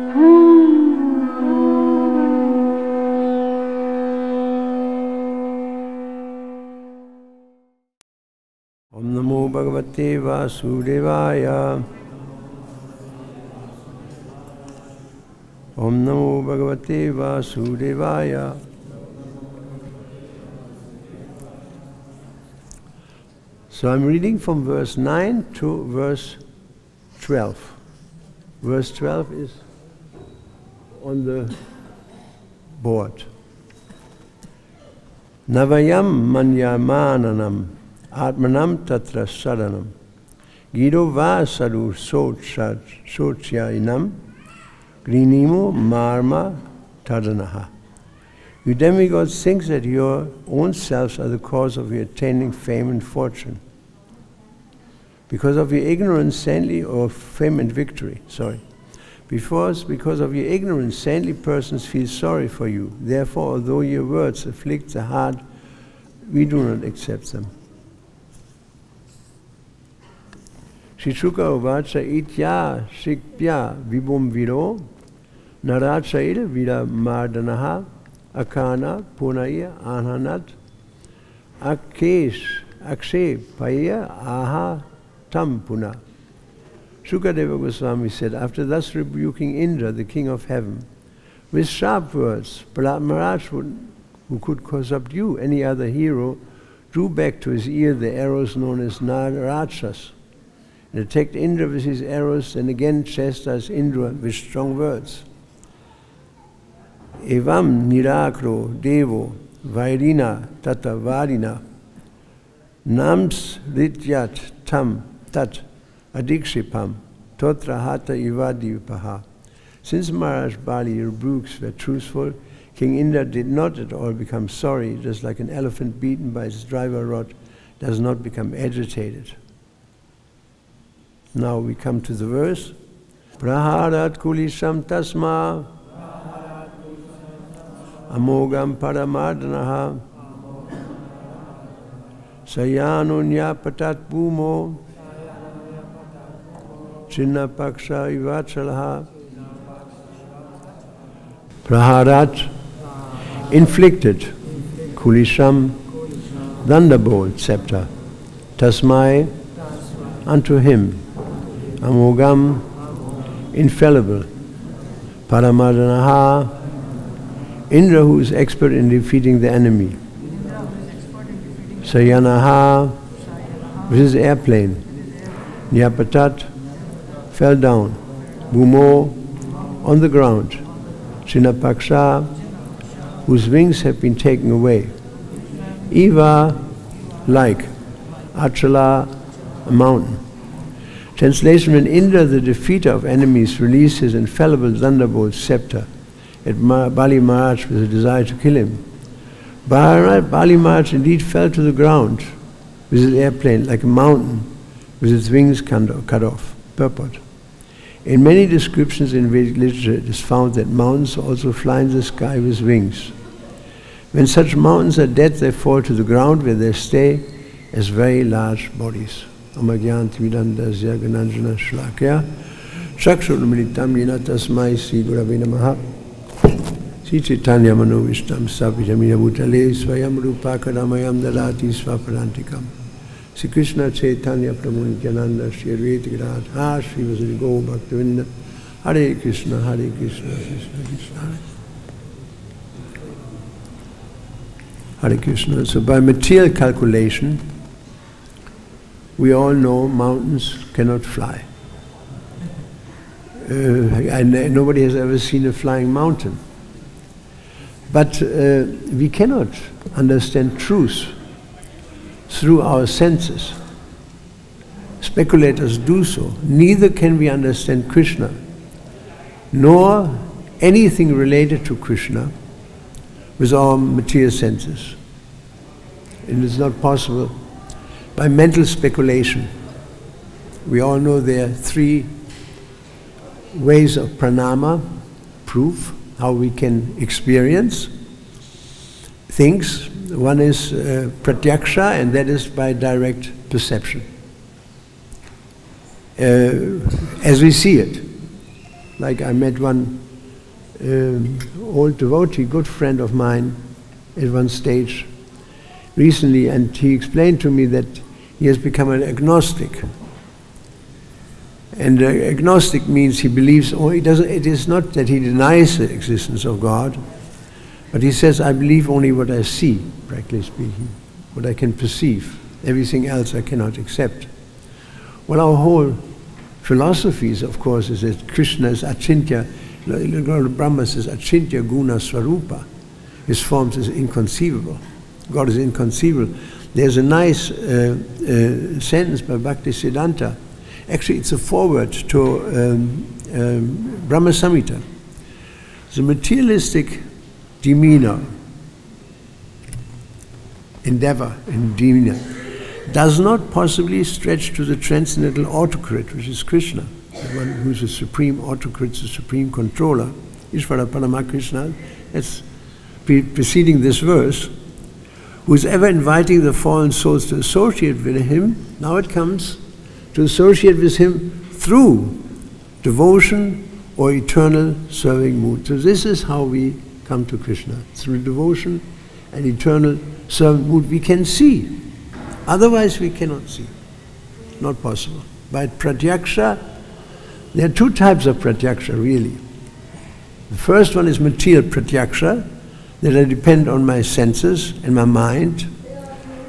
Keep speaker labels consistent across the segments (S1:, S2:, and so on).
S1: Om Namo Bhagavate Vasudevaya. Om Namo Bhagavate Vasudevaya. So I'm reading from verse 9 to verse 12. Verse 12 is on the board. Navayam manyamananam atmanam tatra sadanam gido va sadhu sochyainam grinimo marma tadanaha. You demigods think that your own selves are the cause of your attaining fame and fortune. Because of your ignorance, saintly, or fame and victory, because of your ignorance, saintly persons feel sorry for you. Therefore, although your words afflict the heart, we do not accept them. Shishuka uvacha itya shikpya vibhum viro narachaira vida mardanaha akana punaya anhanat akshe paya aha tampuna. Shukadeva Goswami said, after thus rebuking Indra, the king of heaven, with sharp words, Prahlad Maharaj, who could subdue any other hero, drew back to his ear the arrows known as Narachas, and attacked Indra with his arrows, and again chastised Indra with strong words. Evam nirakro devo vairina tata varina nams rityat tam tat adikshipam totra hata ivadipaha. Since Maharaj Bali rebukes were truthful, King Indra did not at all become sorry, just like an elephant beaten by its driver rod does not become agitated. Now we come to the verse. Praharat kulisham tasma amogam paramardanaha sayanunya patat bhumo chinna paksha ivachalaha. Praharat inflicted, kulisham thunderbolt scepter, tasmai unto him, amogam infallible, paramardanaha Indra, who is expert in defeating the enemy, sayanaha with his airplane, nyapatat fell down, bhumo on the ground, Chinapaksha, whose wings have been taken away, Iva, like, Achala, a mountain. Translation: when Indra, the defeater of enemies, released his infallible thunderbolt scepter at Bali Maharaj with a desire to kill him, Bali Maharaj indeed fell to the ground with his airplane like a mountain with its wings cut off. Purport: in many descriptions in Vedic literature, it is found that mountains also fly in the sky with wings. When such mountains are dead, they fall to the ground where they stay as very large bodies. Amagyantividandasya gananjana shlakya chakshurmritam yena tasmai sri gurave namaha Sri Chaitanya manovishtam sapitamina bhutale svayam rupakaramayam dadati svaparantikam. Sri Krishna Chaitanya Prabhu Nityananda Shri Advaita Gadadhar Shri Vasudeva Gaur Bhaktavinda Hare Krishna Krishna Krishna Hare Krishna. So by material calculation, we all know mountains cannot fly. And nobody has ever seen a flying mountain. But we cannot understand truth through our senses. Speculators do so. Neither can we understand Krishna, nor anything related to Krishna with our material senses. It is not possible by mental speculation. We all know there are three ways of pranama, proof, how we can experience things. One is pratyaksha, and that is by direct perception. As we see it. Like I met one old devotee, good friend of mine, at one stage recently, and he explained to me that he has become an agnostic. And agnostic means he believes, it is not that he denies the existence of God, but he says, I believe only what I see, practically speaking, what I can perceive. Everything else I cannot accept. Well, our whole philosophy is, of course, is that Krishna is Achintya, Brahma says Achintya Guna Swarupa. His forms is inconceivable. God is inconceivable. There's a nice sentence by Bhaktisiddhanta. Actually, it's a foreword to Brahma Samhita. The materialistic demeanor, endeavor, and demeanor does not possibly stretch to the transcendental autocrat, which is Krishna, the one who's the supreme autocrat, the supreme controller, Ishvara Paramakrishna. That's preceding this verse. Who is ever inviting the fallen souls to associate with him, now it comes to associate with him through devotion or eternal serving mood. So this is how we come to Krishna. Through devotion and eternal serving mood we can see. Otherwise we cannot see. Not possible. By pratyaksha, there are two types of pratyaksha really. The first one is material pratyaksha, that I depend on my senses and my mind.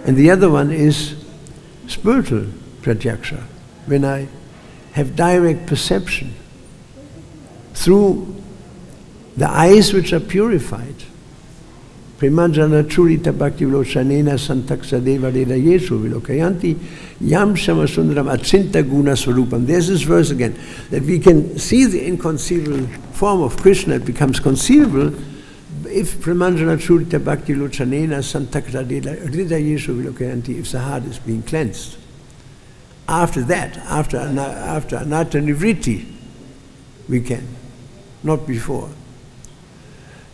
S1: And the other one is spiritual pratyaksha, when I have direct perception through the eyes which are purified. Premanjana churita bhakti vilochanena santaksa deva deda yeshu vilokayanti yam shama sundaram achinta guna swarupam. There's this verse again, that we can see the inconceivable form of Krishna. It becomes conceivable if Premanjana churita bhakti vilochanena santaksa deda yeshu vilokayanti, if the heart is being cleansed. After that, after anatta nivritti, we can, not before.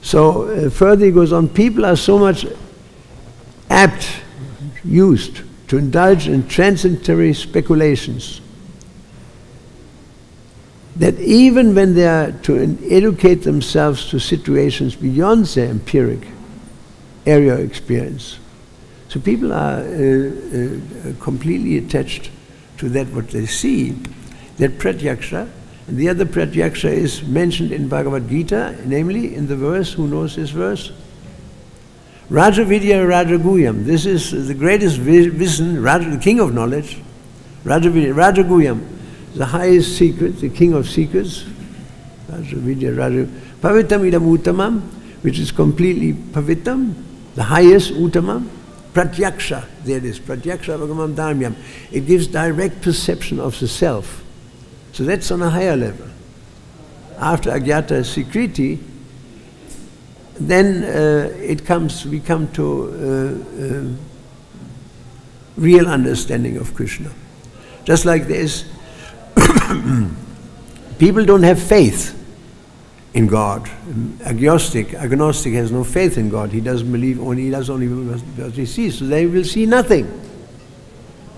S1: So further he goes on, people are so much used to indulge in transitory speculations that even when they are to educate themselves to situations beyond their empiric area of experience. So people are completely attached to that what they see, that pratyaksha. And the other pratyaksha is mentioned in Bhagavad-Gita, namely in the verse, who knows this verse? Raja Vidya Raja Guyam. This is the greatest vision, the king of knowledge. Raja Vidya Raja Guyam, the highest secret, the king of secrets. Raja Vidya Raja Pavitam idam uttamam, which is completely pavitam, the highest uttamam. Pratyaksha, there it is, pratyaksha bhagamam dharmyam. It gives direct perception of the self. So that's on a higher level. After agyata sikriti, then we come to real understanding of Krishna. Just like there's people don't have faith in God. Agnostic has no faith in God. He doesn't believe, he does only what he sees. So they will see nothing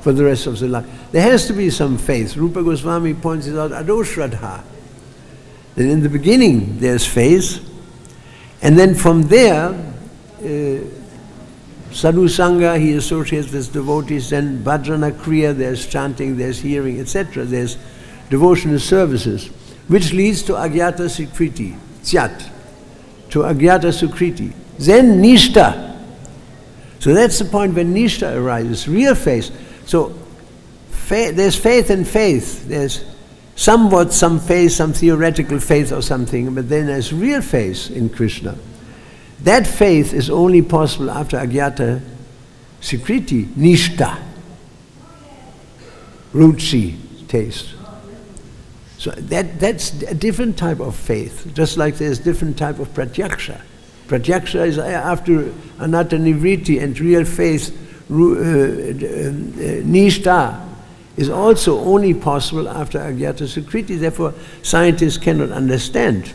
S1: for the rest of the life. There has to be some faith. Rupa Goswami points it out, Adoshraddha. Then in the beginning there's faith, and then from there, Sadhu Sangha, he associates with devotees, then Bhajana Kriya, there's chanting, there's hearing, etc. There's devotional services, which leads to Agyata Sukriti, Syat, to Agyata Sukriti. Then Nishta. So that's the point when Nishta arises, real faith. So there's faith and faith. There's somewhat some faith, some theoretical faith or something, but then there's real faith in Krishna. That faith is only possible after Agyata Sikriti, Nishta, ruchi, taste. So that's a different type of faith, just like there's different type of pratyaksha. Pratyaksha is after anatta nivritti, and real faith, nishta, is also only possible after agyata sukriti. Therefore, scientists cannot understand.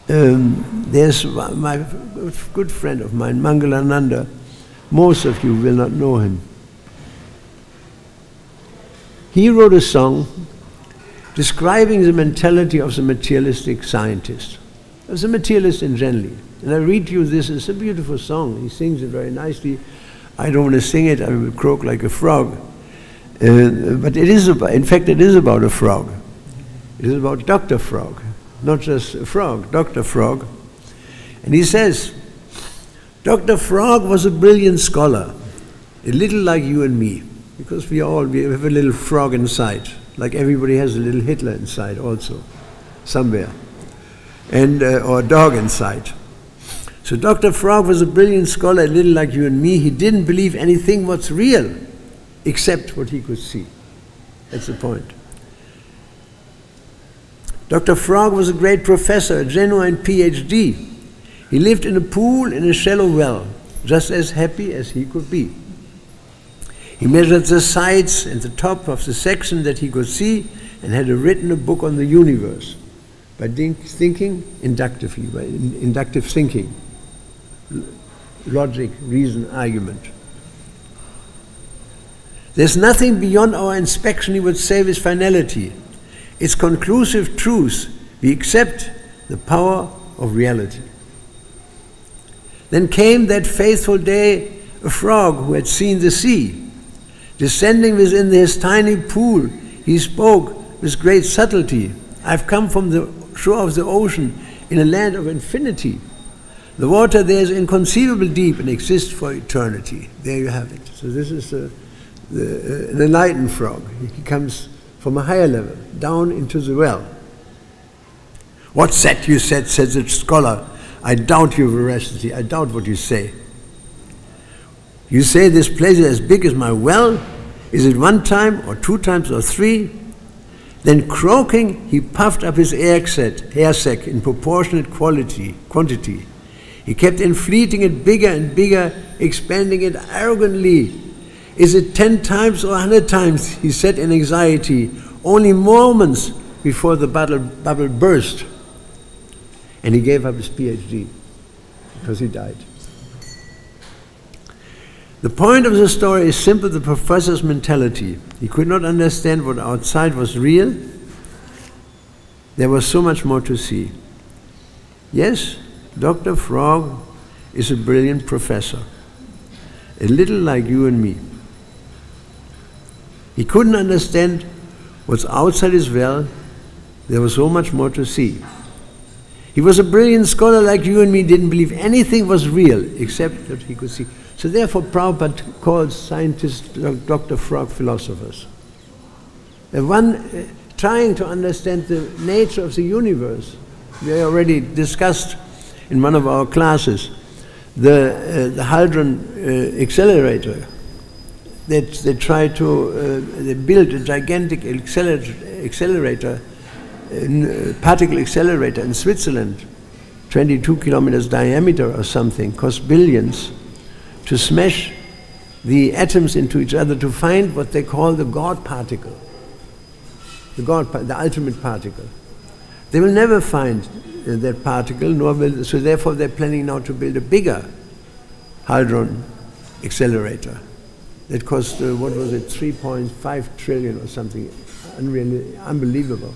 S1: There's my good friend of mine, Mangalananda. Most of you will not know him. He wrote a song describing the mentality of the materialistic scientist, of the materialist in general. And I read you this, it's a beautiful song. He sings it very nicely. I don't want to sing it, I will croak like a frog. But it is about, in fact, it is about a frog. It is about Dr. Frog, not just a frog, Dr. Frog. And he says, Dr. Frog was a brilliant scholar, a little like you and me, because we have a little frog inside, like everybody has a little Hitler inside also, somewhere, and or a dog inside. So Dr. Frog was a brilliant scholar, a little like you and me. He didn't believe anything was real, except what he could see. That's the point. Dr. Frog was a great professor, a genuine PhD. He lived in a pool in a shallow well, just as happy as he could be. He measured the sides and the top of the section that he could see and had written a book on the universe by thinking inductively, by inductive thinking, logic, reason, argument. There's nothing beyond our inspection, he would say with finality. It's conclusive truth. We accept the power of reality. Then came that faithful day, a frog who had seen the sea. Descending within his tiny pool, he spoke with great subtlety. I've come from the shore of the ocean in a land of infinity. The water there is inconceivable deep and exists for eternity. There you have it. So this is an enlightened frog. He comes from a higher level, down into the well. What's that you said the scholar. I doubt your veracity. I doubt what you say. You say this place is as big as my well? Is it 1 time or 2 times or 3? Then croaking, he puffed up his hair sac in proportionate quantity. He kept inflating it bigger and bigger, expanding it arrogantly. Is it 10 times or 100 times? He said in anxiety, only moments before the bubble burst. And he gave up his PhD because he died. The point of the story is simply the professor's mentality. He could not understand what outside was real. There was so much more to see. Yes, Dr. Frog is a brilliant professor, a little like you and me. He couldn't understand what's outside his well. There was so much more to see. He was a brilliant scholar like you and me, didn't believe anything was real except that he could see. So therefore Prabhupada calls scientists Dr. Frog philosophers. The one trying to understand the nature of the universe. We already discussed in one of our classes the Hadron accelerator. They try to they build a gigantic accelerator, particle accelerator in Switzerland, 22 kilometers diameter or something, cost billions, to smash the atoms into each other to find what they call the God particle, the ultimate particle. They will never find that particle, so therefore they're planning now to build a bigger Hadron accelerator. That cost, what was it, 3.5 trillion or something, unbelievable.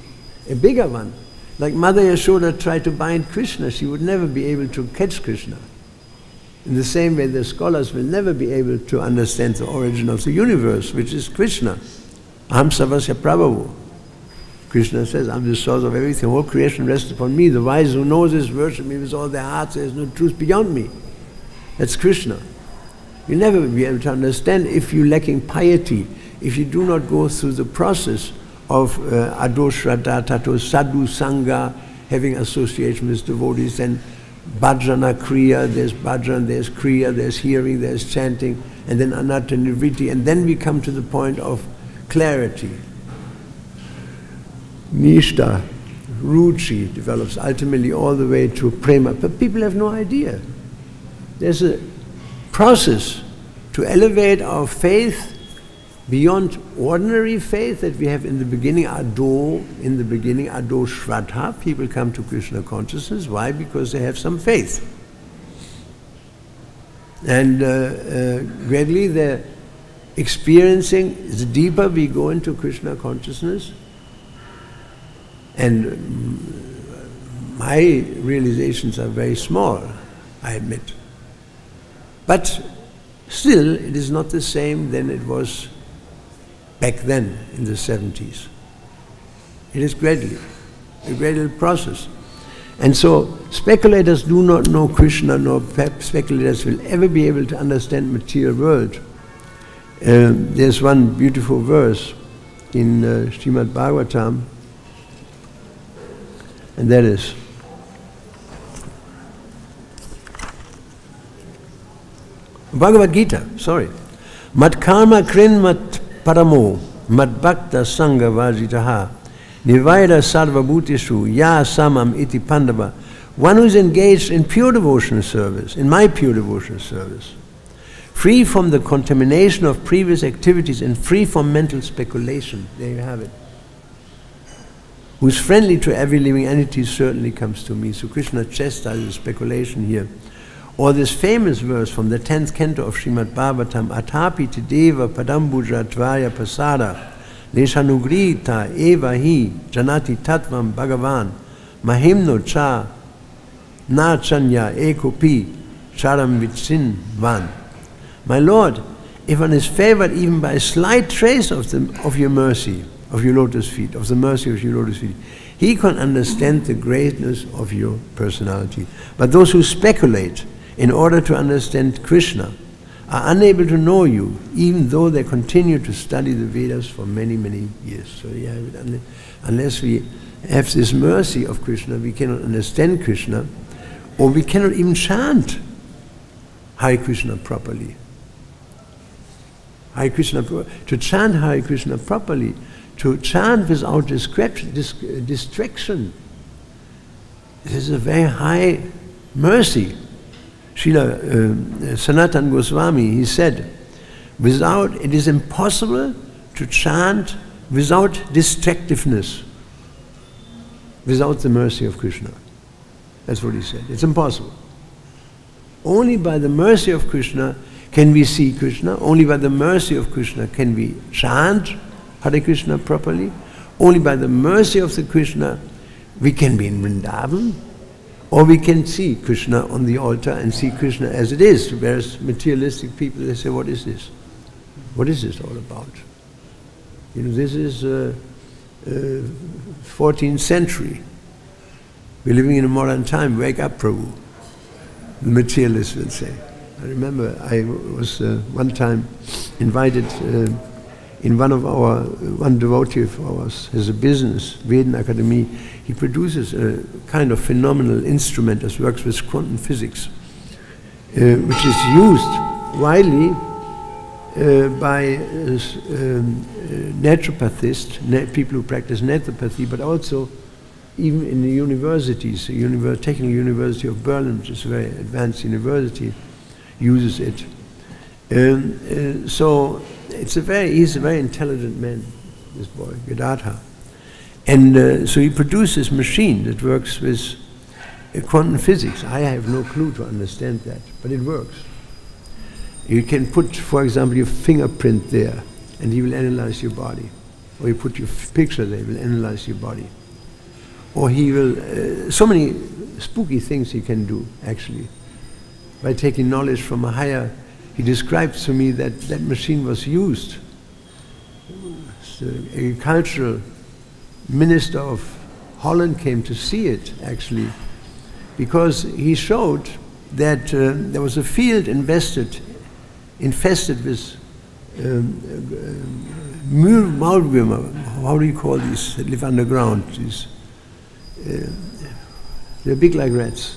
S1: A bigger one. Like Mother Yashoda tried to bind Krishna, she would never be able to catch Krishna. In the same way, the scholars will never be able to understand the origin of the universe, which is Krishna. Aham sarvasya prabhavu. Krishna says, I'm the source of everything. All creation rests upon me. The wise who know this worship me with all their hearts. There is no truth beyond me. That's Krishna. You'll never be able to understand if you're lacking piety, if you do not go through the process of ado shraddha, tato sadhu sangha, having association with devotees, and bhajana kriya, there's bhajan, there's kriya, there's hearing, there's chanting, and then anatta nivritti, and then we come to the point of clarity. Nishta, ruchi develops ultimately all the way to prema, but people have no idea. There's a process to elevate our faith beyond ordinary faith that we have in the beginning, ado shraddha. People come to Krishna consciousness. Why? Because they have some faith. And gradually they're experiencing, the deeper we go into Krishna consciousness, And my realizations are very small, I admit. But still, it is not the same than it was back then in the 70s. It is a gradual process. And so speculators do not know Krishna, nor speculators will ever be able to understand material world. There's one beautiful verse in Srimad Bhagavatam, and that is, Bhagavad-Gita, sorry. Mat karma krin mat paramo, mat bhakta sangha vajitaha, nivaida sarva bhutishu, ya samam iti pandava. One who is engaged in pure devotional service, in my pure devotional service, free from the contamination of previous activities and free from mental speculation. There you have it. Who is friendly to every living entity certainly comes to me. So Krishna chastises speculation here. Or this famous verse from the 10th canto of Srimad Bhagavatam, Atapi tideva padambuja tvaya pasada, leshanugrita eva hi janati tatvam bhagavan, mahimno cha na chanya ekopi charam vitsin van. My Lord, if one is favored even by a slight trace of your mercy, of your lotus feet, of the mercy of your lotus feet, he can understand the greatness of your personality. But those who speculate in order to understand Krishna are unable to know you, even though they continue to study the Vedas for many, many years. So yeah, unless we have this mercy of Krishna, we cannot understand Krishna, or we cannot even chant Hare Krishna properly. Hare Krishna, to chant Hare Krishna properly, to chant without distraction, this is a very high mercy. Srila Sanatana Goswami, he said, it is impossible to chant without distractiveness, without the mercy of Krishna. That's what he said. It's impossible. Only by the mercy of Krishna can we see Krishna. Only by the mercy of Krishna can we chant Hare Krishna properly. Only by the mercy of the Krishna we can be in Vrindavan, or we can see Krishna on the altar and see Krishna as it is. Whereas materialistic people, they say, what is this? What is this all about? You know, this is 14th century. We're living in a modern time. Wake up, Prabhu, the materialists will say. I remember I was one time invited in one devotee of ours has a business, Veden Academy. He produces a kind of phenomenal instrument that works with quantum physics, which is used widely by naturopathists, people who practice naturopathy, but also even in the universities. The Technical University of Berlin, which is a very advanced university, uses it. So he's a very intelligent man, this boy, Gadadhar. And so he produces this machine that works with quantum physics. I have no clue to understand that, but it works. You can put, for example, your fingerprint there, and he will analyze your body. Or you put your picture there, he will analyze your body. Or he will, so many spooky things he can do, actually. By taking knowledge from a higher, he describes to me that that machine was used. The agricultural minister of Holland came to see it, actually, because he showed that there was a field infested with Maulwürmer. How do you call these that live underground? They're big like rats.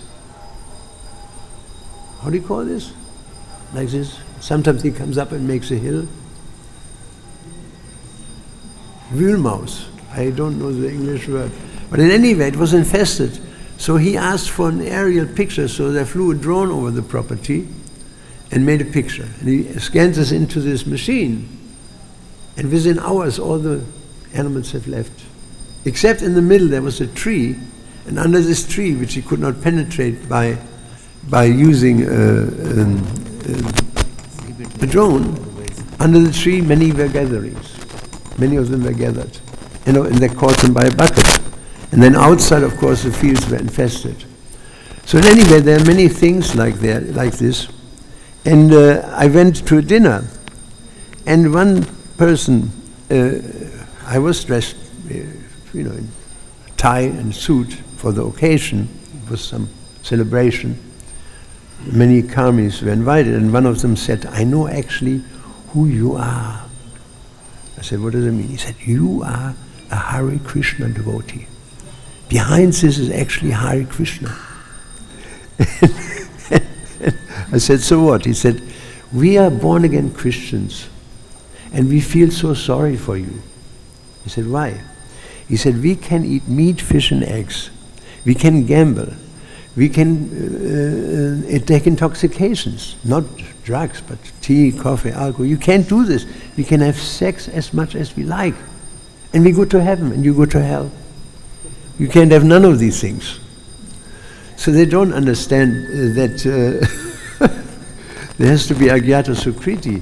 S1: How do you call this? Like this? Sometimes he comes up and makes a hill. Wühlmaus. I don't know the English word. But in any way, it was infested. So he asked for an aerial picture, so they flew a drone over the property and made a picture. And he scans us into this machine. And within hours, all the animals have left. Except in the middle, there was a tree. And under this tree, which he could not penetrate by using a drone, under the tree, many were gatherings. Many of them were gathered. And they caught them by a bucket. And then outside, of course, the fields were infested. So anyway, there are many things like this. And I went to a dinner, and one person, I was dressed, in tie and suit for the occasion. It was some celebration. Many karmis were invited, and one of them said, "I know actually who you are." I said, "What does it mean?" He said, "You are a Hare Krishna devotee. Behind this is actually Hare Krishna." I said, "So what?" He said, "We are born again Christians, and we feel so sorry for you." I said, "Why?" He said, "We can eat meat, fish and eggs. We can gamble. We can take intoxications, not drugs, but tea, coffee, alcohol. You can't do this. We can have sex as much as we like. And we go to heaven and you go to hell. You can't have none of these things." So they don't understand that there has to be agyata sukriti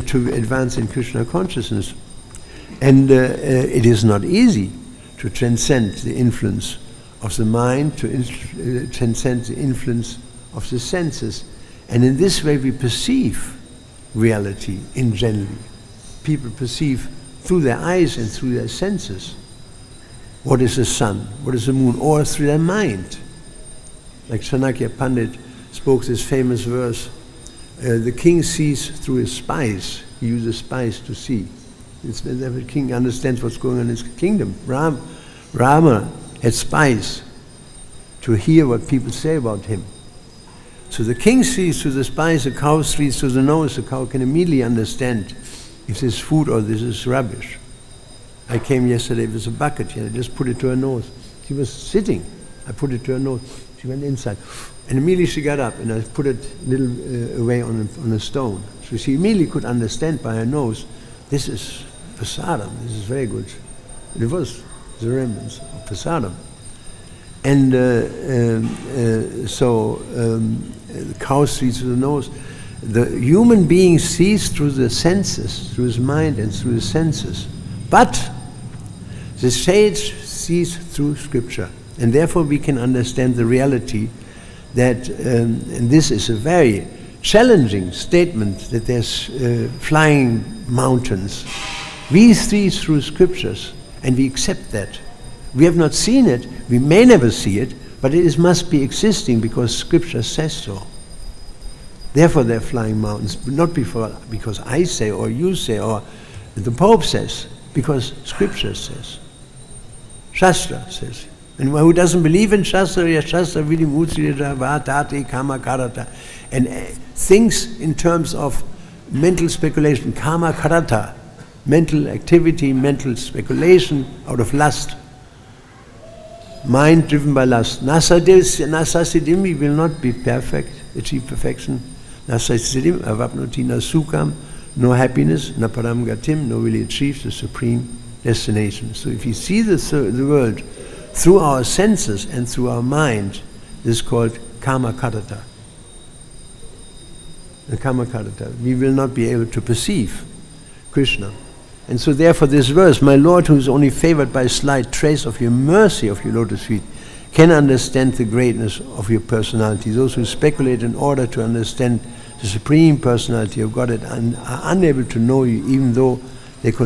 S1: to advance in Krishna consciousness. And it is not easy to transcend the influence of the mind, to transcend the influence of the senses. And in this way we perceive reality in general. People perceive through their eyes and through their senses. What is the sun? What is the moon? Or through their mind. Like Chanakya Pandit spoke this famous verse, the king sees through his spies. He uses spies to see. The king understands what's going on in his kingdom. Rama had spies to hear what people say about him. So the king sees through the spies, the cow sees through the nose. The cow can immediately understand if this is food or this is rubbish. I came yesterday with a bucket here, I just put it to her nose. She was sitting, I put it to her nose. She went inside. And immediately she got up and I put it a little away on a stone. So she immediately could understand by her nose, this is prasadam, this is very good. It was the remnants of prasadam. And the cow sees through the nose. The human being sees through the senses, through his mind and through the senses. But the sage sees through scripture. And therefore we can understand the reality that, and this is a very challenging statement, that there's flying mountains. We see through scriptures and we accept that. We have not seen it, we may never see it, but it must be existing because scripture says so. Therefore they're flying mountains, not because I say or you say or the Pope says, because scripture says. Shastra says. And who doesn't believe in Shastra, and thinks in terms of mental speculation, kama karata, mental activity, mental speculation out of lust. Mind driven by lust. Nasasiddhim, we will not be perfect, achieve perfection. Nasasiddhim, avapnoti na sukham, no happiness, na param gatim, no really achieve the supreme destination. So if you see the world through our senses and through our mind, this is called kama karata. The kama karata. We will not be able to perceive Krishna. And so therefore this verse, my Lord who is only favored by a slight trace of your mercy of your lotus feet, can understand the greatness of your personality. Those who speculate in order to understand the supreme personality of God and are unable to know you, even though they they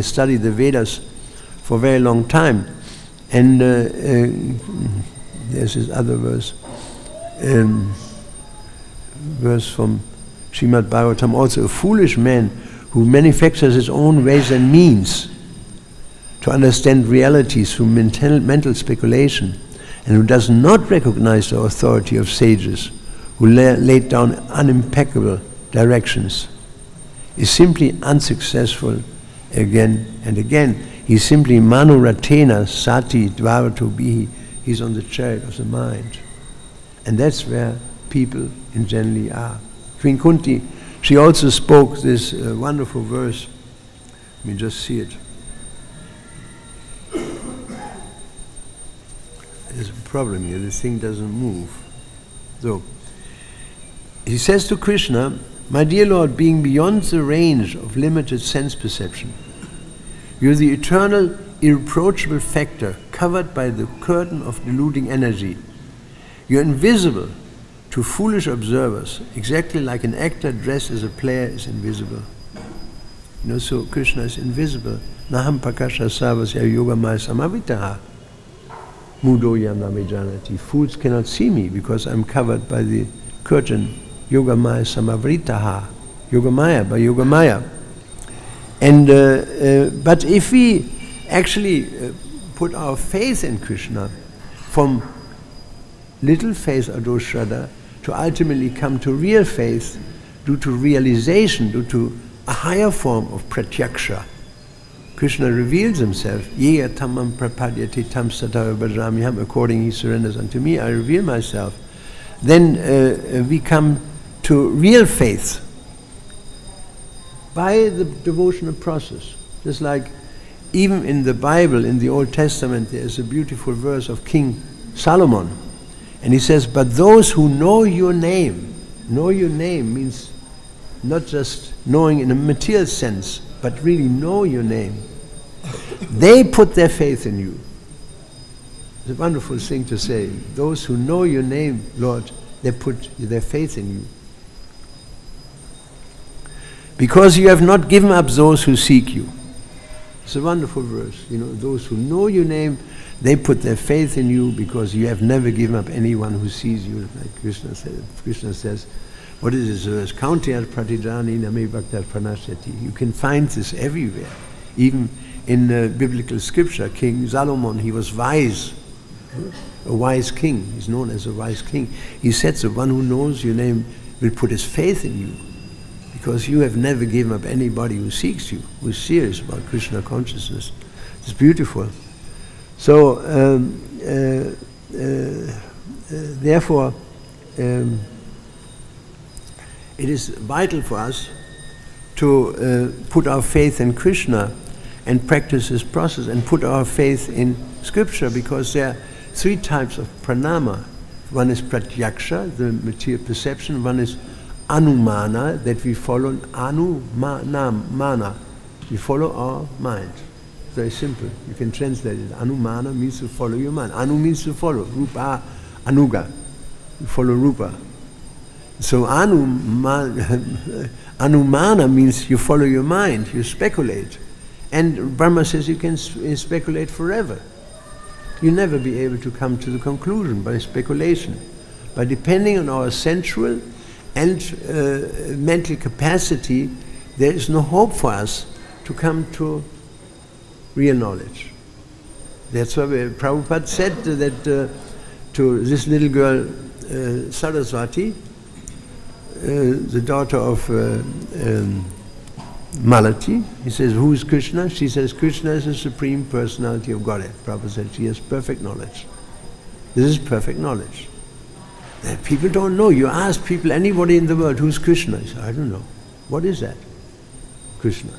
S1: study the Vedas for a very long time. And there's this other verse, verse from Srimad Bhagavatam, also a foolish man who manufactures his own ways and means to understand realities through mental speculation, and who does not recognize the authority of sages who laid down unimpeccable directions, is simply unsuccessful again and again. He's simply manuratena sati dvarato bihi. He's on the chariot of the mind. And that's where people in generally are. Queen Kunti, she also spoke this wonderful verse. Let me just see it. There's a problem here, this thing doesn't move. So, he says to Krishna, my dear Lord, being beyond the range of limited sense perception, you're the eternal irreproachable factor covered by the curtain of deluding energy. You're invisible to foolish observers, exactly like an actor dressed as a player is invisible. You know, so Krishna is invisible. Naham prakasha savasya yogamaya samavitaha. Mudo yam namijanati. Fools cannot see me because I'm covered by the curtain. Yogamaya samavritaha. Yogamaya, by Yogamaya. And but if we actually put our faith in Krishna, from little faith, Adoshraddha, to ultimately come to real faith, due to realization, due to a higher form of pratyaksha. Krishna reveals himself, Ye tamam prapadyati tam satava bhajamiham, according he surrenders unto me, I reveal myself. Then we come to real faith by the devotional process. Just like even in the Bible, in the Old Testament, there is a beautiful verse of King Solomon. And he says, but those who know your name means not just knowing in a material sense, but really know your name. They put their faith in you. It's a wonderful thing to say. Those who know your name, Lord, they put their faith in you. Because you have not given up those who seek you. It's a wonderful verse. You know, those who know your name, they put their faith in you because you have never given up anyone who sees you. Like Krishna says, what is this verse? Kaunteyat pratijani name bhaktat pranashyati. You can find this everywhere. Even in biblical scripture, King Solomon, he was wise. A wise king. He's known as a wise king. He said, the one who knows your name will put his faith in you. Because you have never given up anybody who seeks you, who is serious about Krishna consciousness. It's beautiful. So, therefore, it is vital for us to put our faith in Krishna and practice this process and put our faith in Scripture, because there are three types of pranama. One is pratyaksha, the material perception. One is anumana, that we follow. Anumana, we follow our mind. Very simple. You can translate it. Anumana means to follow your mind. Anu means to follow. Rupa, anuga. You follow rupa. So anumana means you follow your mind, you speculate. And Brahma says you can speculate forever. You'll never be able to come to the conclusion by speculation. By depending on our sensual and mental capacity, there is no hope for us to come to real knowledge. That's why Prabhupada said that to this little girl, Saraswati, the daughter of Malati, he says, who is Krishna? She says, Krishna is the Supreme Personality of Godhead. Prabhupada said, she has perfect knowledge. This is perfect knowledge. That people don't know. You ask people, anybody in the world, who's Krishna? He said, I don't know. What is that? Krishna.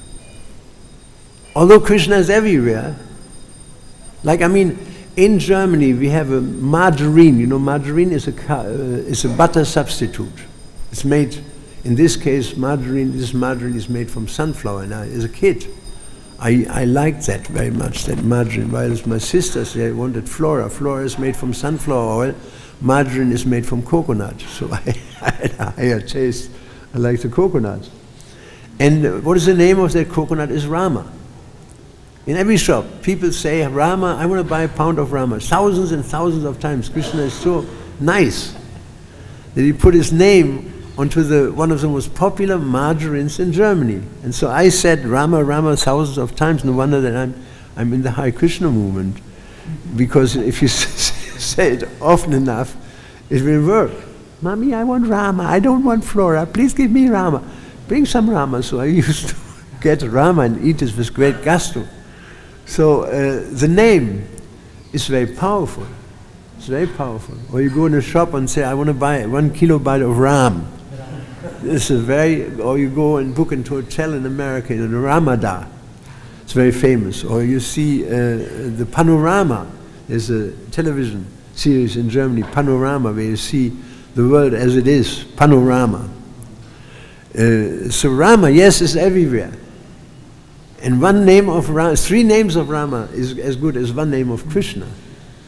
S1: Although Krishna is everywhere, like, I mean, in Germany we have a margarine. You know, margarine is a butter substitute. It's made, in this case, this margarine is made from sunflower. And as a kid, I liked that very much, that margarine. While my sisters, they wanted flora. Flora is made from sunflower oil. Margarine is made from coconut. So I had a higher taste. I like the coconut. And what is the name of that coconut? Is Rama. In every shop, people say, Rama, I want to buy a pound of Rama. Thousands and thousands of times. Krishna is so nice that he put his name onto one of the most popular margarines in Germany. And so I said Rama, Rama thousands of times. No wonder that I'm in the Hare Krishna movement. Because if you say it often enough, it will work. Mommy, I want Rama. I don't want Flora. Please give me Rama. Bring some Rama. So I used to get Rama and eat it with great gusto. So the name is very powerful. It's very powerful. Or you go in a shop and say, I want to buy 1 kilobyte of Ram. This is or you go and book into a hotel in America in Ramada. It's very famous. Or you see the Panorama. There's a television series in Germany, Panorama, where you see the world as it is, Panorama. So Rama, yes, is everywhere. And one name of Rama, 3 names of Rama is as good as one name of Krishna.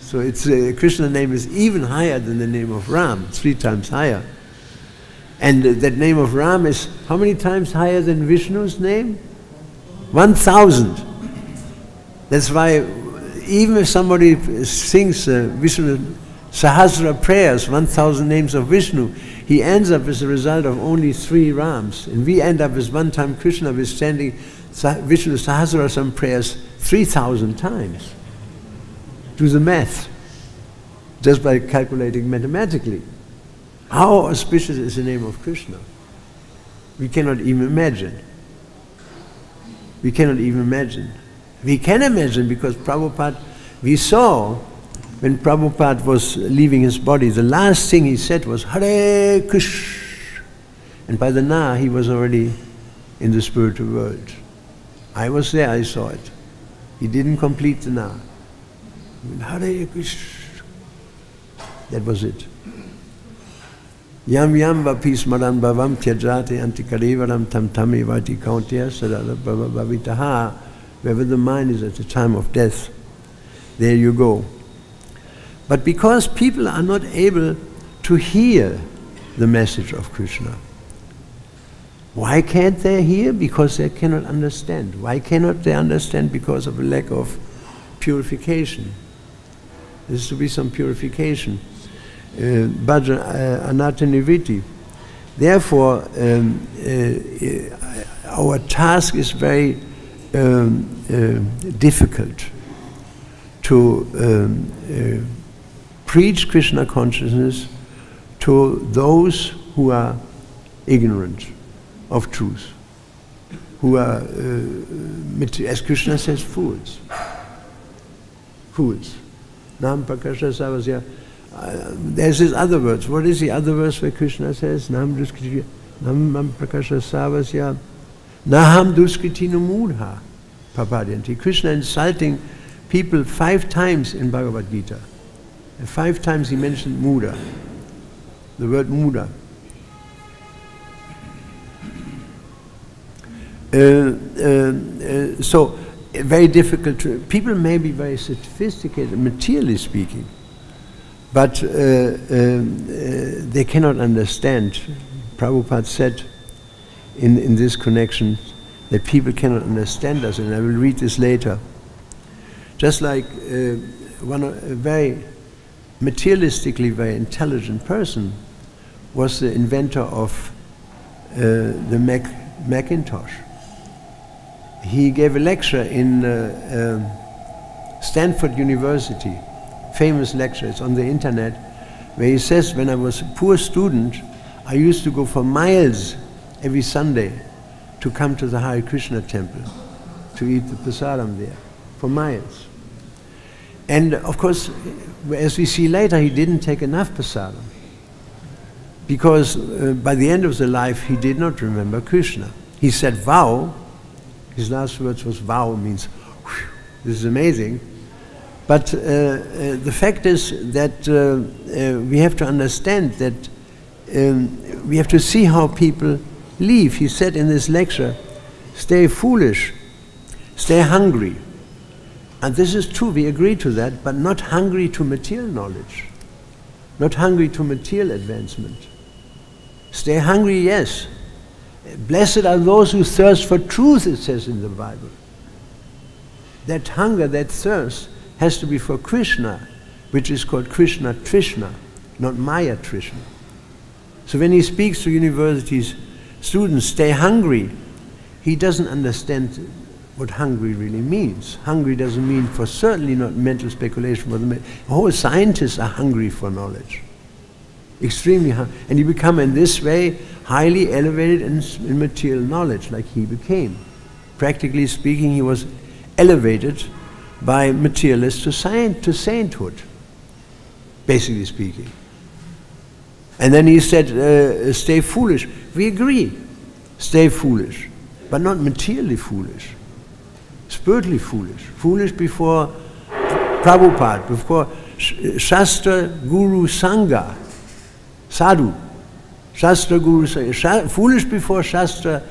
S1: So it's Krishna name is even higher than the name of Ram, 3 times higher. And that name of Ram is how many times higher than Vishnu's name? 1,000. That's why even if somebody sings Vishnu Sahasra prayers, 1,000 names of Vishnu, he ends up as a result of only 3 Rams. And we end up with one time Krishna with standing Vishnu Sahasrasam prayers 3,000 times. Do the math, just by calculating mathematically. How auspicious is the name of Krishna? We cannot even imagine. We cannot even imagine. We can imagine because Prabhupada, we saw when Prabhupada was leaving his body, the last thing he said was, Hare Krishna. And by the Na, he was already in the spiritual world. I was there, I saw it. He didn't complete the Na. Hare Krishna. That was it. Yam yam vapis maran bhavam tyajati antikarevaram tam tami vati kauntya sadara bhavitaha. Wherever the mind is at the time of death, there you go. But because people are not able to hear the message of Krishna, why can't they hear? Because they cannot understand. Why cannot they understand? Because of a lack of purification. There has to be some purification. Bhaja anataniviti. Therefore, our task is very difficult to preach Krishna consciousness to those who are ignorant of truth, who are, as Krishna says, fools. Fools. Nam prakasha savasya. There's this other words. What is the other verse where Krishna says, Nam prakasha savasya, naham duskritino mudha papadyanti. Krishna insulting people 5 times in Bhagavad-Gita. And 5 times he mentioned mudha, the word mudha. So very difficult to, people may be very sophisticated, materially speaking, but they cannot understand. Prabhupada said in this connection that people cannot understand us, and I will read this later. Just like a very materialistically very intelligent person was the inventor of the Macintosh. He gave a lecture in Stanford University, famous lecture, it's on the internet, where he says, when I was a poor student, I used to go for miles every Sunday to come to the Hare Krishna temple, to eat the prasadam there, for miles. And of course, as we see later, he didn't take enough prasadam, because by the end of the life, he did not remember Krishna. He said vow, his last words was vow, means, whew, this is amazing. But the fact is that we have to understand that we have to see how people live. He said in this lecture, stay foolish, stay hungry. And this is true, we agree to that, but not hungry to material knowledge, not hungry to material advancement. Stay hungry, yes. Blessed are those who thirst for truth, it says in the Bible. That hunger, that thirst, has to be for Krishna, which is called Krishna Trishna, not Maya Trishna. So when he speaks to universities, students, stay hungry, he doesn't understand what hungry really means. Hungry doesn't mean, for certainly not mental speculation, for the whole scientists are hungry for knowledge. Extremely hungry. And you become in this way highly elevated in material knowledge, like he became. Practically speaking, he was elevated by materialists to sainthood, basically speaking. And then he said, stay foolish. We agree, stay foolish, but not materially foolish, spiritually foolish. Foolish before Prabhupada, before Shastra, Guru, Sangha, Sadhu. Shastra, Guru, Sangha. Foolish before Shastra,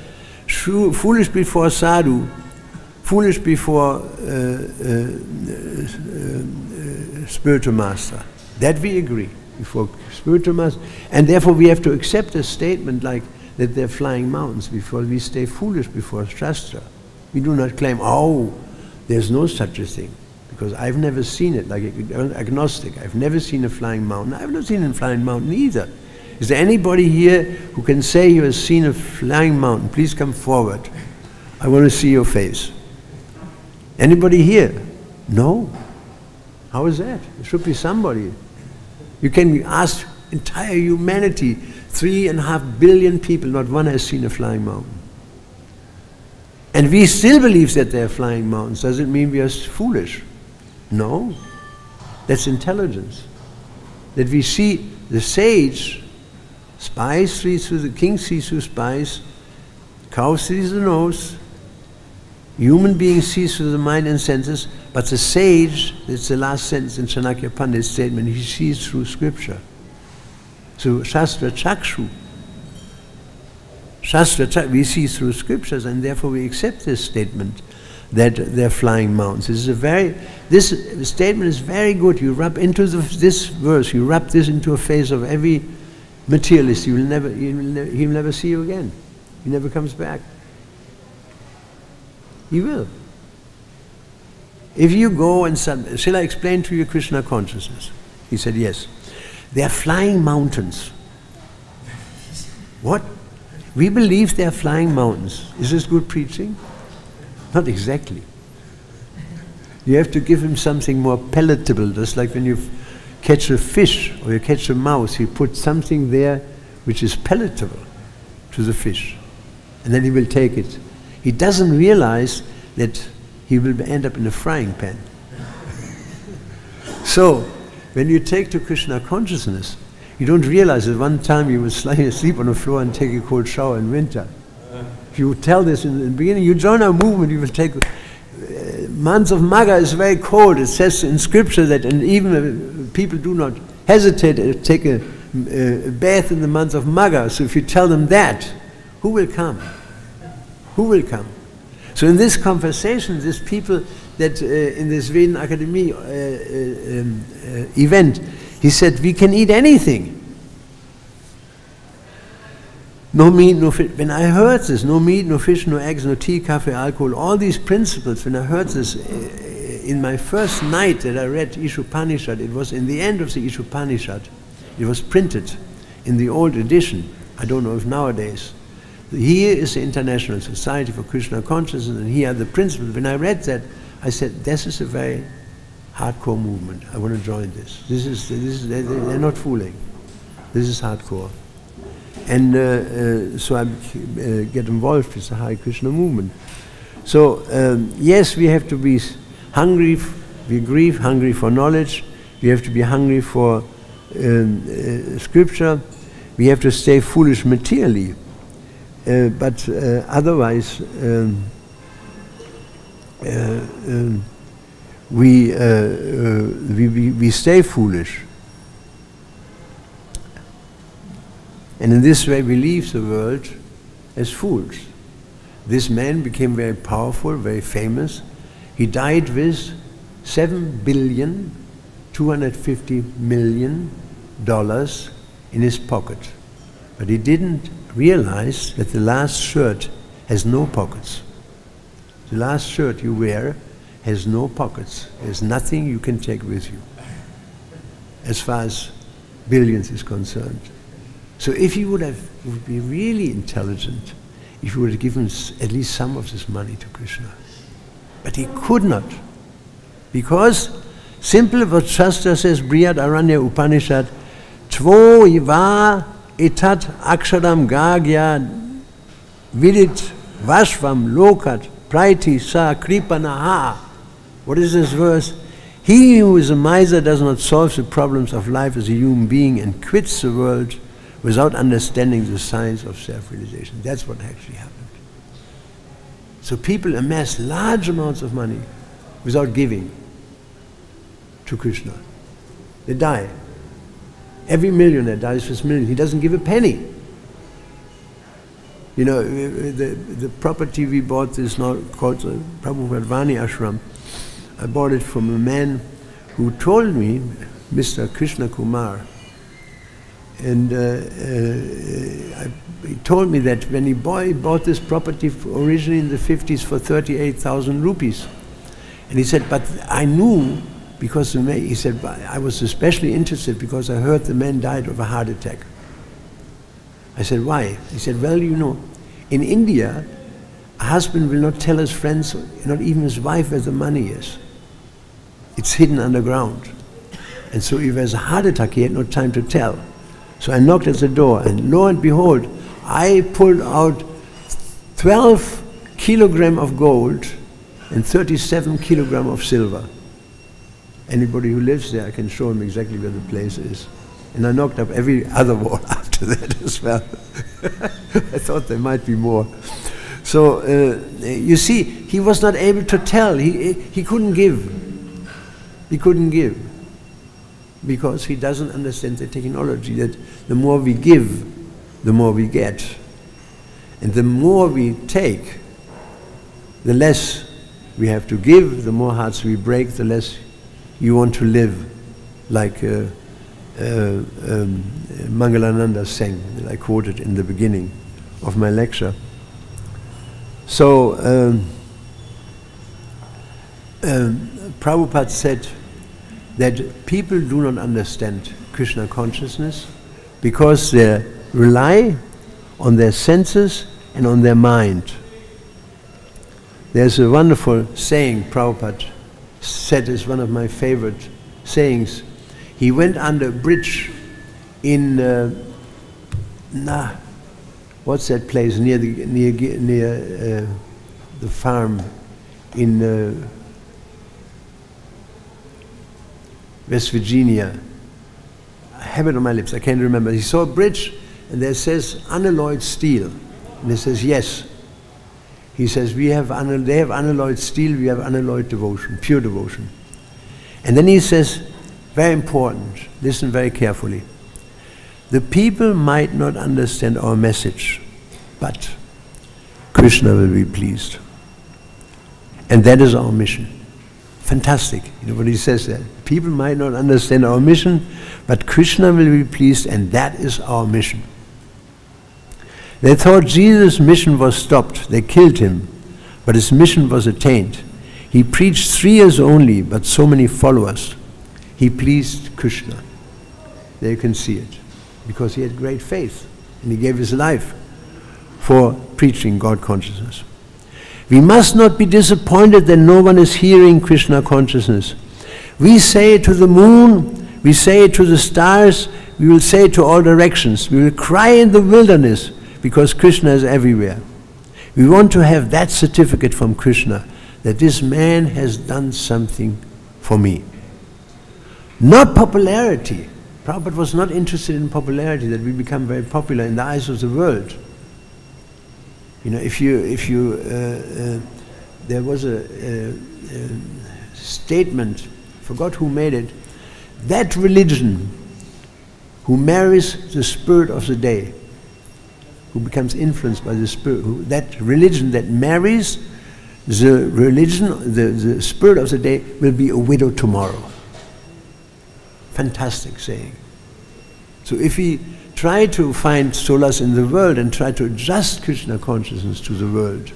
S1: foolish before Sadhu, foolish before spiritual master. That we agree, before spiritual master. And therefore we have to accept a statement like that they're flying mountains before we stay foolish before Shastra. We do not claim, oh, there's no such a thing. Because I've never seen it, like agnostic. I've never seen a flying mountain. I've not seen a flying mountain either. Is there anybody here who can say you have seen a flying mountain? Please come forward. I want to see your face. Anybody here? No. How is that? There should be somebody. You can ask entire humanity, 3.5 billion people, not one has seen a flying mountain. And we still believe that there are flying mountains. Does it mean we are foolish? No. That's intelligence. That we see the sage, spies sees through the king sees through spies, cow sees the nose, human being sees through the mind and senses, but the sage, it's the last sentence in Chanakya Pandit's statement, he sees through scripture. So Shastra Chakshu. We see through scriptures, and therefore we accept this statement that they're flying mountains. This statement is very good. You rub into this verse, you rub this into a face of every materialist. He'll never see you again. He never comes back. He will. If you go and say, shall I explain to you Krishna consciousness? He said, yes. They are flying mountains. What? We believe they are flying mountains. Is this good preaching? Not exactly. You have to give him something more palatable, just like when you catch a fish or you catch a mouse, you put something there which is palatable to the fish. And then he will take it. He doesn't realize that he will end up in a frying pan. So, when you take to Krishna consciousness, you don't realize that one time you will sleep on the floor and take a cold shower in winter. If you tell this in the beginning, you join our movement, you will take... months of Magha is very cold. It says in scripture that, and even people do not hesitate to take a bath in the month of Magha. So if you tell them that, who will come? Who will come? So in this conversation, these people that in this Veden Academy event, he said, we can eat anything. No meat, no fish. When I heard this, no meat, no fish, no eggs, no tea, coffee, alcohol, all these principles, when I heard this in my first night that I read Ishopanishad, it was in the end of the Ishopanishad. It was printed in the old edition. I don't know if nowadays. Here is the International Society for Krishna Consciousness, and here are the principles. When I read that, I said, this is a very hardcore movement. I want to join this. They're not fooling. This is hardcore. And so I get involved with the Hare Krishna movement. So yes, we have to be hungry, hungry for knowledge. We have to be hungry for scripture. We have to stay foolish materially. But otherwise, we stay foolish. And in this way we leave the world as fools. This man became very powerful, very famous. He died with $7,250,000,000 in his pocket. But he didn't realize that the last shirt has no pockets. The last shirt you wear has no pockets. There's nothing you can take with you, as far as billions is concerned. So if he would be really intelligent, if he would have given at least some of this money to Krishna. But he could not. Because, simple what Shastra says, Brihad Aranya Upanishad, Tvo Iva etat aksharam gagya vidit vashvam lokat praiti sa kripanaha. What is this verse? He who is a miser does not solve the problems of life as a human being and quits the world without understanding the science of self-realization. That's what actually happened. So people amass large amounts of money without giving to Krishna. They die. Every millionaire dies with millions. He doesn't give a penny. You know, the property we bought is now called the Prabhupada Ashram. I bought it from a man who told me, Mr. Krishna Kumar, and he told me that when he bought this property originally in the 50s for 38,000 rupees. And he said, but I knew, because he said, I was especially interested because I heard the man died of a heart attack. I said, why? He said, well, you know, in India, a husband will not tell his friends, not even his wife, where the money is. It's hidden underground. And so if there's a heart attack, he had no time to tell. So I knocked at the door, and lo and behold, I pulled out 12 kilograms of gold and 37 kilograms of silver. Anybody who lives there, I can show him exactly where the place is. And I knocked up every other wall after that as well. I thought there might be more. So you see, he was not able to tell. He couldn't give. He couldn't give. Because he doesn't understand the technology, that the more we give, the more we get. And the more we take, the less we have to give, the more hearts we break, the less you want to live, like Mangalananda sang, that I quoted in the beginning of my lecture. So Prabhupada said that people do not understand Krishna consciousness because they rely on their senses and on their mind. There's a wonderful saying Prabhupada said, is one of my favorite sayings. He went under a bridge in what's that place near the farm in West Virginia. I have it on my lips, I can't remember. He saw a bridge and there says unalloyed steel. And he says, yes. He says, they have unalloyed steel, we have unalloyed devotion, pure devotion. And then he says, very important, listen very carefully. The people might not understand our message, but Krishna will be pleased. And that is our mission. Fantastic, you know what he says there. People might not understand our mission, but Krishna will be pleased, and that is our mission. They thought Jesus' mission was stopped. They killed him, but his mission was attained. He preached 3 years only, but so many followers. He pleased Krishna. There you can see it, because he had great faith, and he gave his life for preaching God consciousness. We must not be disappointed that no one is hearing Krishna consciousness. We say it to the moon, we say it to the stars, we will say it to all directions. We will cry in the wilderness, because Krishna is everywhere. We want to have that certificate from Krishna, that this man has done something for me. Not popularity. Prabhupada was not interested in popularity, that we become very popular in the eyes of the world. You know, there was a statement, I forgot who made it, that religion who marries the spirit of the day, who becomes influenced by the spirit, that religion that marries the religion, the spirit of the day, will be a widow tomorrow. Fantastic saying. So if we try to find solace in the world and try to adjust Krishna consciousness to the world,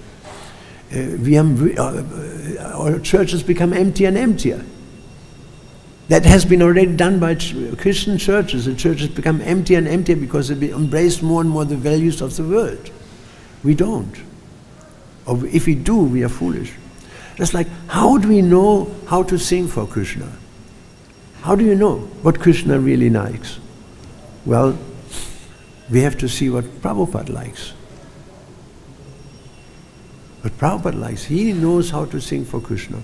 S1: our churches become emptier and emptier. That has been already done by Christian churches. The churches become emptier and emptier because they embrace more and more the values of the world. We don't. Or if we do, we are foolish. It's like, how do we know how to sing for Krishna? How do you know what Krishna really likes? Well, we have to see what Prabhupada likes. What Prabhupada likes, he knows how to sing for Krishna.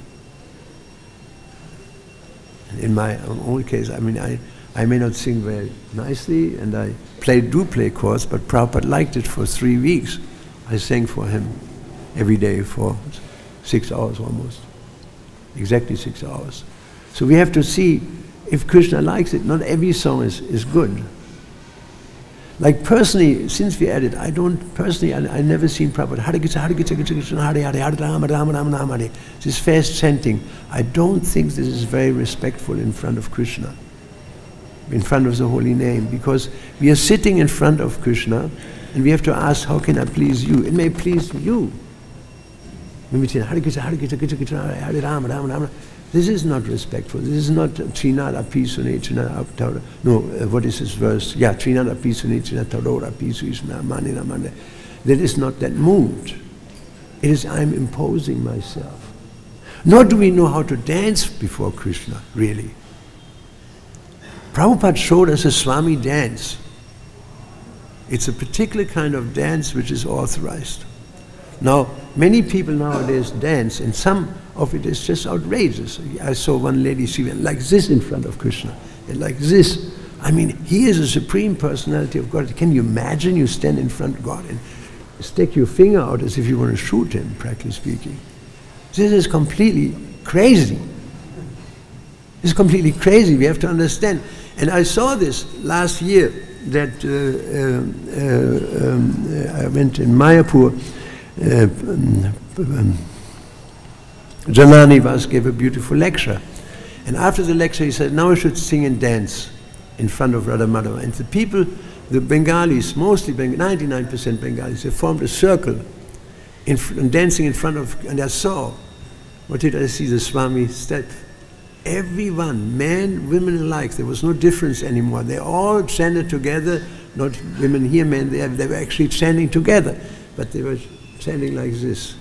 S1: In my own case, I mean, I may not sing very nicely, and I do play chords, but Prabhupada liked it for 3 weeks. I sang for him every day for 6 hours almost. Exactly 6 hours. So we have to see if Krishna likes it. Not every song is good. Like personally, since we added, I never seen Prabhupada, Hare Krishna, Hare Krishna, Krishna Krishna, Hare Hare, Hare Rama, Rama Rama, Rama Hare. This fast chanting, I don't think this is very respectful in front of Krishna, in front of the holy name, because we are sitting in front of Krishna, and we have to ask, how can I please you? It may please you. When we say, Hare Krishna, Hare Krishna, Krishna Krishna, Hare Rama, Rama Rama, this is not respectful. This is not Trinad api sune china aptara. No, what is this verse? Yeah, Trinad api sune china tarora api suishna manina mane. That is not that mood. It is I'm imposing myself. Nor do we know how to dance before Krishna, really. Prabhupada showed us a Swami dance. It's a particular kind of dance which is authorized. Now, many people nowadays dance, and some of it is just outrageous. I saw one lady, she went like this in front of Krishna, and like this. I mean, he is a supreme personality of God. Can you imagine you stand in front of God and stick your finger out as if you want to shoot him, practically speaking? This is completely crazy. It's completely crazy, we have to understand. And I saw this last year, that I went in Mayapur. Janani Vas gave a beautiful lecture, and after the lecture he said, now we should sing and dance in front of Radha Madhava. And the people, the Bengalis, mostly 99% Bengalis, they formed a circle and dancing in front of, and I saw, what did I see? The Swami step. Everyone, men, women alike, there was no difference anymore. They all chanted together, not women here, men there, they were actually chanting together, but they were chanting like this.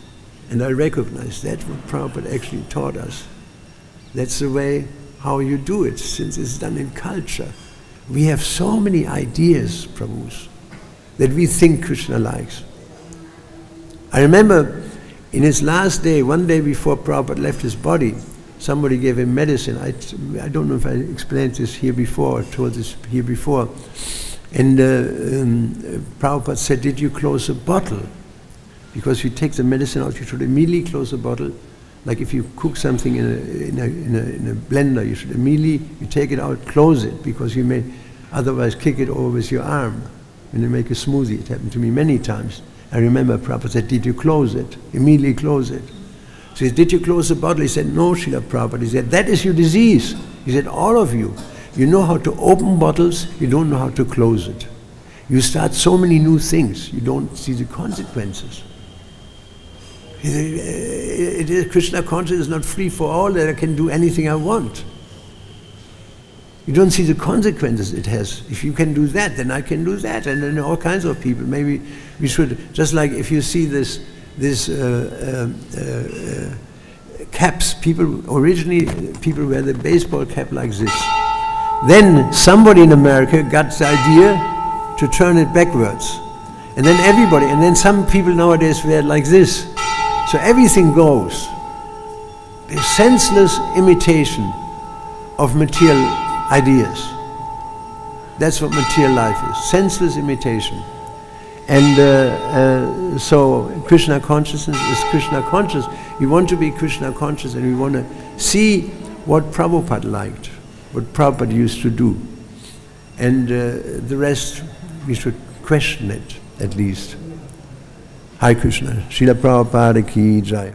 S1: And I recognized that's what Prabhupada actually taught us. That's the way how you do it, since it's done in culture. We have so many ideas, Prabhus, that we think Krishna likes. I remember in his last day, one day before Prabhupada left his body, somebody gave him medicine. I don't know if I explained this here before, or told this here before. And Prabhupada said, did you close a bottle? Because you take the medicine out, you should immediately close the bottle. Like if you cook something in a blender, you should immediately, you take it out, close it, because you may otherwise kick it over with your arm when you make a smoothie. It happened to me many times. I remember Prabhupada said, did you close it? Immediately close it. So he said, did you close the bottle? He said, no, Srila Prabhupada. He said, that is your disease. He said, all of you, you know how to open bottles, you don't know how to close it. You start so many new things, you don't see the consequences. He said, Krishna consciousness is not free for all, that I can do anything I want. You don't see the consequences it has. If you can do that, then I can do that. And then all kinds of people. Maybe we should, just like if you see this caps, originally people wear the baseball cap like this. Then somebody in America got the idea to turn it backwards. And then everybody, and then some people nowadays wear it like this. So everything goes. A senseless imitation of material ideas. That's what material life is, senseless imitation. And so Krishna consciousness is Krishna conscious. We want to be Krishna conscious, and we want to see what Prabhupada liked, what Prabhupada used to do. And the rest, we should question it, at least. Hare Krishna. Srila Prabhupada ki jai.